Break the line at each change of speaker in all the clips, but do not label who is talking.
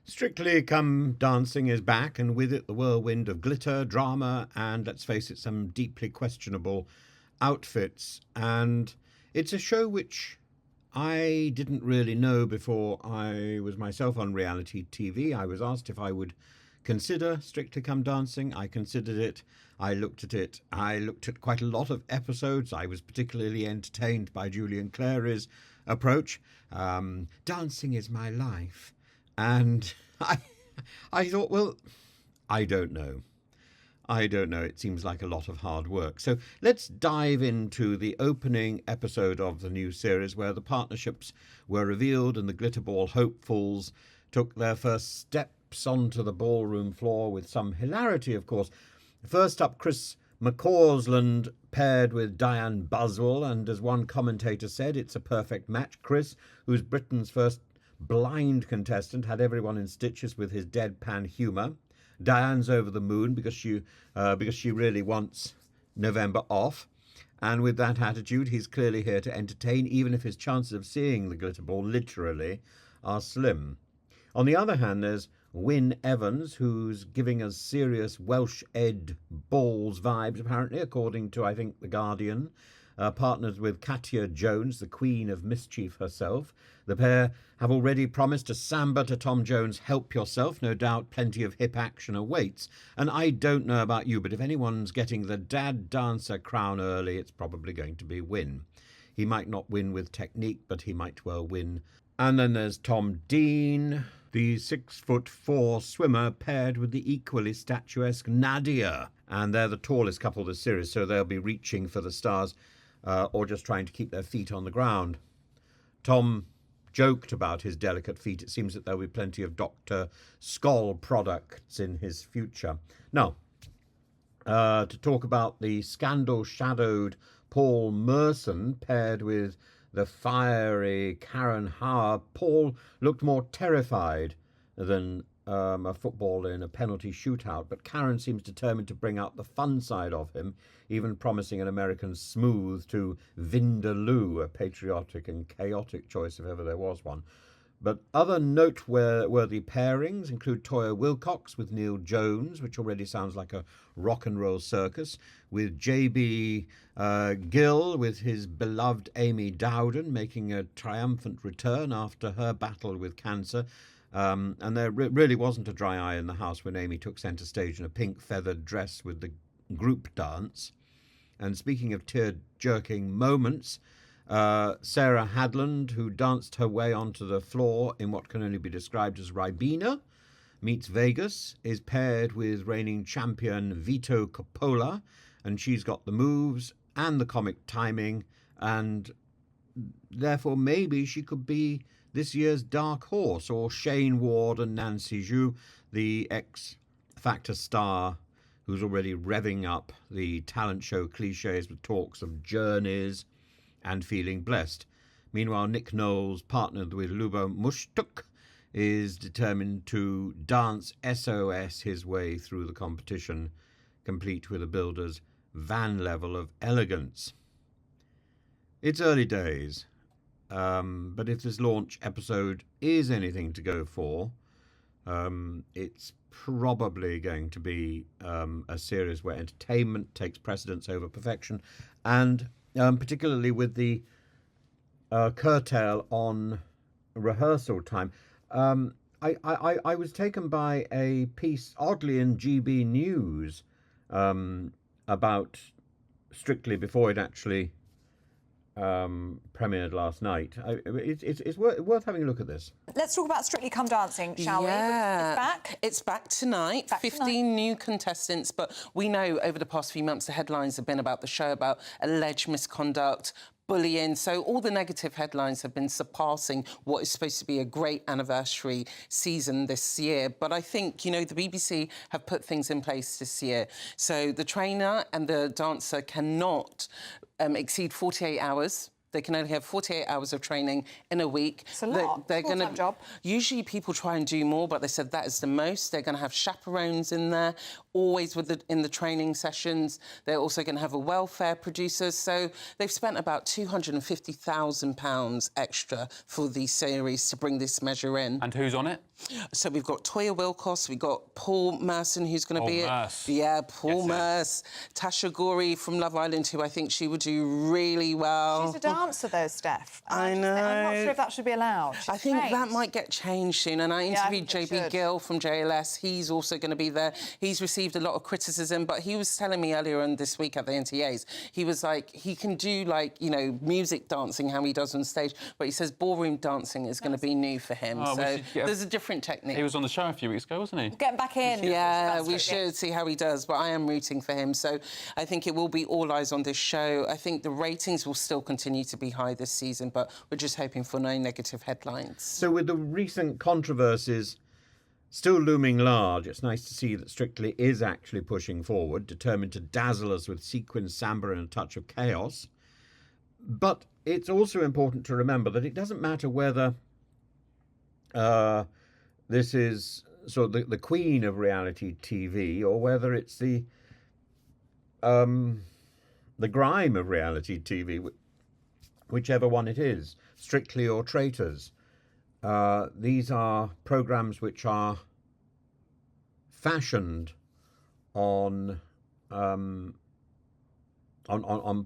Strictly Come Dancing is back, and with it the whirlwind of glitter, drama, and let's face it, some deeply questionable outfits. And it's a show which I didn't really know before I was myself on reality TV. I was asked if I would consider Strictly Come Dancing. I considered it. I looked at it. I looked at quite a lot of episodes. I was particularly entertained by Julian Clary's approach. Dancing is my life. And I thought, well, I don't know. I don't know. It seems like a lot of hard work. So let's dive into the opening episode of the new series where the partnerships were revealed and the Glitterball hopefuls took their first steps onto the ballroom floor with some hilarity, of course. First up, Chris McCausland paired with Diane Buswell, and as one commentator said, it's a perfect match. Chris, who's Britain's first blind contestant, had everyone in stitches with his deadpan humour. Diane's over the moon because she really wants November off, and with that attitude, he's clearly here to entertain, even if his chances of seeing the Glitterball literally are slim. On the other hand, there's Wyn Evans, who's giving us serious Welsh Ed Balls vibes, apparently, according to, I think, The Guardian. Partnered with Katia Jones, the Queen of Mischief herself. The pair have already promised a samba to Tom Jones' Help Yourself. No doubt plenty of hip action awaits. And I don't know about you, but if anyone's getting the dad dancer crown early, it's probably going to be Wyn. He might not win with technique, but he might well win. And then there's Tom Dean, the 6'4" swimmer, paired with the equally statuesque Nadia. And they're the tallest couple this series, so they'll be reaching for the stars. Or just trying to keep their feet on the ground. Tom joked about his delicate feet. It seems that there'll be plenty of Dr. Skoll products in his future. Now, to talk about the scandal-shadowed Paul Merson paired with the fiery Karen Hauer, Paul looked more terrified than a football in a penalty shootout, but Karen seems determined to bring out the fun side of him, even promising an American smooth to Vindaloo, a patriotic and chaotic choice if ever there was one. But other noteworthy pairings include Toya Wilcox with Neil Jones, which already sounds like a rock and roll circus, with J.B. Gill with his beloved Amy Dowden making a triumphant return after her battle with cancer. And there really wasn't a dry eye in the house when Amy took centre stage in a pink feathered dress with the group dance. And speaking of tear-jerking moments, Sarah Hadland, who danced her way onto the floor in what can only be described as Ribena, meets Vegas, is paired with reigning champion Vito Coppola, and she's got the moves and the comic timing, and therefore maybe she could be this year's dark horse, or Shane Ward and Nancy Zhu, the X Factor star who's already revving up the talent show cliches with talks of journeys and feeling blessed. Meanwhile, Nick Knowles, partnered with Luba Mushtuk, is determined to dance SOS his way through the competition, complete with a builder's van level of elegance. It's early days. But if this launch episode is anything to go for, it's probably going to be a series where entertainment takes precedence over perfection, and particularly with the curtail on rehearsal time. I was taken by a piece, oddly in GB News, about Strictly before it actually premiered last night. It's worth having a look at this.
Let's talk about Strictly Come Dancing, shall we? It's back.
It's back tonight. 15 new contestants, but we know over the past few months the headlines have been about the show, about alleged misconduct, bullying. So all the negative headlines have been surpassing what is supposed to be a great anniversary season this year. But I think, you know, the BBC have put things in place this year. So the trainer and the dancer cannot exceed 48 hours They can only have 48 hours of training in a week.
It's a lot.
They're going
Full-time job.
Usually people try and do more, but they said that is the most. They're going to have chaperones in there, always in the training sessions. They're also going to have a welfare producer. So they've spent about £250,000 extra for these series to bring this measure in.
And who's on it?
So we've got Toya Wilcox, we've got Paul Merson, who's going to be
Merce.
it. Yeah, Paul Merce. Tasha Gori from Love Island, who I think she would do really well.
She's a dancer, though, Steph.
I know.
I'm not sure if that should be allowed.
I think that might get changed soon. And I interviewed JB Gill from JLS. He's also going to be there. He's received a lot of criticism, but he was telling me earlier on this week at the NTAs, he was like, he can do, like, you know, music dancing, how he does on stage, but he says ballroom dancing is going to be new for him. So there's a different technique.
He was on the show a few weeks ago, wasn't he?
Get back in.
Yeah, we should see how he does, but I am rooting for him. So I think it will be all eyes on this show. I think the ratings will still continue to be high this season, but we're just hoping for no negative headlines.
So with the recent controversies still looming large, it's nice to see that Strictly is actually pushing forward, determined to dazzle us with sequins, samba and a touch of chaos. But it's also important to remember that it doesn't matter whether this is sort of the queen of reality TV or whether it's the grime of reality TV, whichever one it is, Strictly or Traitors. These are programs which are fashioned on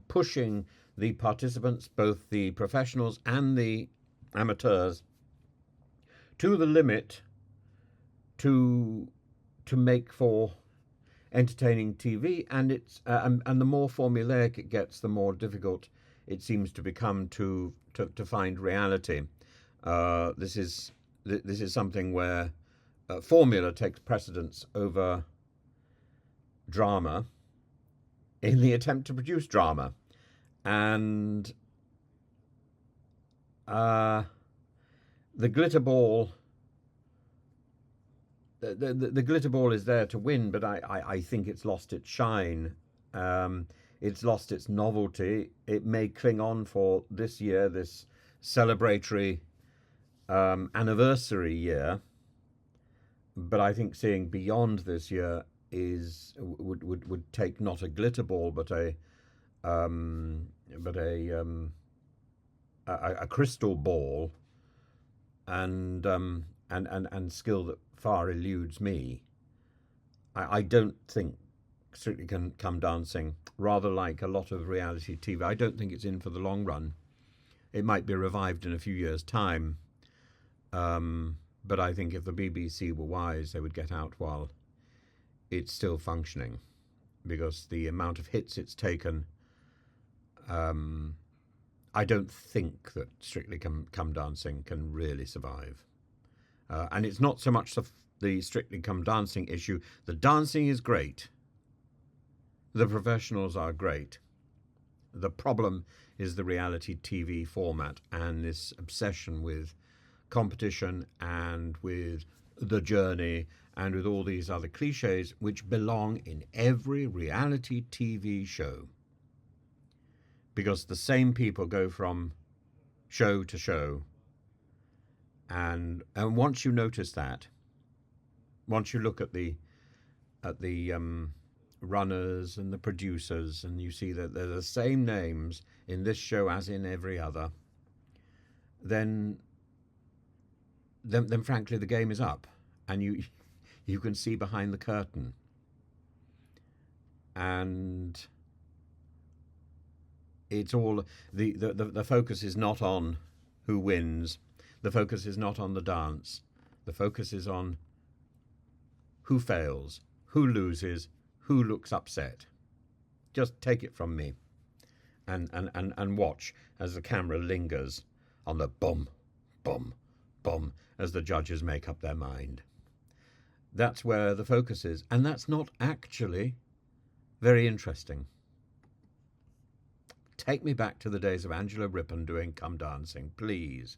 pushing the participants, both the professionals and the amateurs, to the limit to make for entertaining TV, and it's and the more formulaic it gets, the more difficult it seems to become to find reality. This is something where formula takes precedence over drama in the attempt to produce drama, and the glitter ball. The glitter ball is there to win, but I think it's lost its shine. It's lost its novelty. It may cling on for this year, this celebratory anniversary year, but I think seeing beyond this year would take not a glitter ball, but a crystal ball, and skill that far eludes me. I don't think Strictly Come Dancing, rather like a lot of reality TV, I don't think it's in for the long run. It might be revived in a few years' time, but I think if the BBC were wise, they would get out while it's still functioning, because the amount of hits it's taken, I don't think that Strictly Come Dancing can really survive. And it's not so much the Strictly Come Dancing issue. The dancing is great. The professionals are great. The problem is the reality TV format and this obsession with competition and with the journey and with all these other cliches which belong in every reality TV show. Because the same people go from show to show. And once you notice that, once you look at the runners and the producers, and you see that they're the same names in this show as in every other, then frankly the game is up, and you can see behind the curtain, and it's all the focus is not on who wins. The focus is not on the dance. The focus is on who fails, who loses, who looks upset. Just take it from me and watch as the camera lingers on the bum, bum, bum as the judges make up their mind. That's where the focus is, and that's not actually very interesting. Take me back to the days of Angela Rippon doing Come Dancing, please.